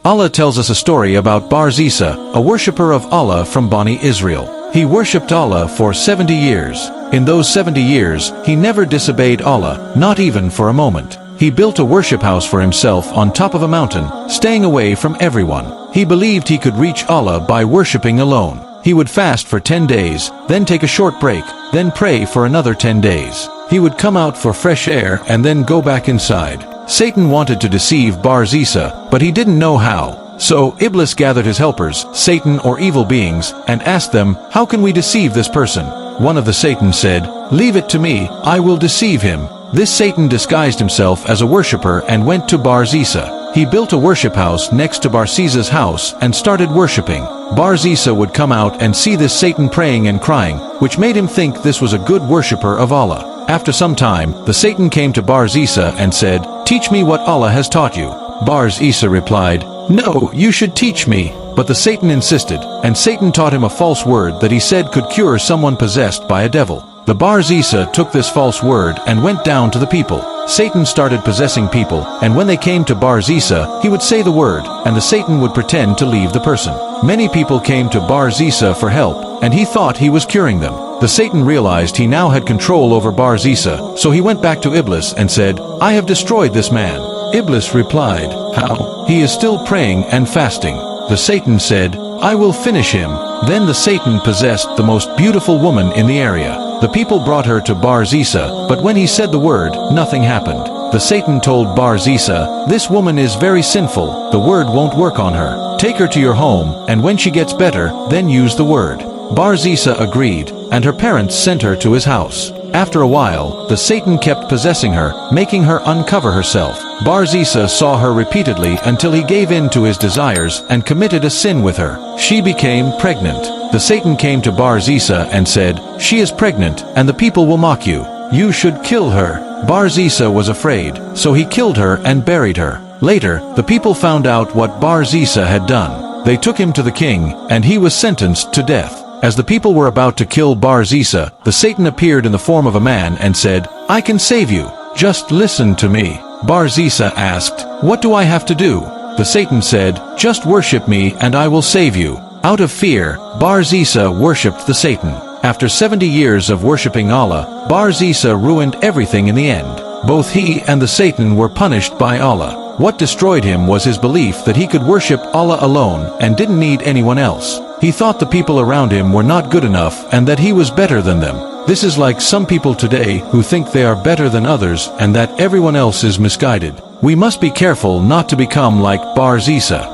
Allah tells us a story about Bersisah, a worshipper of Allah from Bani Israel. He worshipped Allah for 70 years. In those 70 years, he never disobeyed Allah, not even for a moment. He built a worship house for himself on top of a mountain, staying away from everyone. He believed he could reach Allah by worshipping alone. He would fast for 10 days, then take a short break, then pray for another 10 days. He would come out for fresh air and then go back inside. Satan wanted to deceive Bersisah, but he didn't know how. So Iblis gathered his helpers, Satan or evil beings, and asked them, "How can we deceive this person?" One of the Satan said, "Leave it to me, I will deceive him." This Satan disguised himself as a worshipper and went to Bersisah. He built a worship house next to Bersisah's house and started worshipping. Bersisah would come out and see this Satan praying and crying, which made him think this was a good worshipper of Allah. After some time, the Satan came to Bersisah and said, "Teach me what Allah has taught you." Bersisah replied, "No, you should teach me." But the Satan insisted, and Satan taught him a false word that he said could cure someone possessed by a devil. The Bersisah took this false word and went down to the people. Satan started possessing people, and when they came to Bersisah, he would say the word, and the Satan would pretend to leave the person. Many people came to Bersisah for help, and he thought he was curing them. The Satan realized he now had control over Bersisah, so he went back to Iblis and said, "I have destroyed this man." Iblis replied, "How? He is still praying and fasting." The Satan said, "I will finish him." Then the Satan possessed the most beautiful woman in the area. The people brought her to Bersisah, but when he said the word, nothing happened. The Satan told Bersisah, "This woman is very sinful, the word won't work on her. Take her to your home, and when she gets better, then use the word." Bersisah agreed, and her parents sent her to his house. After a while, the Satan kept possessing her, making her uncover herself. Bersisah saw her repeatedly until he gave in to his desires and committed a sin with her. She became pregnant. The Satan came to Bersisah and said, "She is pregnant, and the people will mock you. You should kill her." Bersisah was afraid, so he killed her and buried her. Later, the people found out what Bersisah had done. They took him to the king, and he was sentenced to death. As the people were about to kill Bersisah, the Satan appeared in the form of a man and said, "I can save you. Just listen to me." Bersisah asked, "What do I have to do?" The Satan said, "Just worship me and I will save you." Out of fear, Bersisah worshipped the Satan. After 70 years of worshipping Allah, Bersisah ruined everything in the end. Both he and the Satan were punished by Allah. What destroyed him was his belief that he could worship Allah alone and didn't need anyone else. He thought the people around him were not good enough and that he was better than them. This is like some people today who think they are better than others and that everyone else is misguided. We must be careful not to become like Bersisah.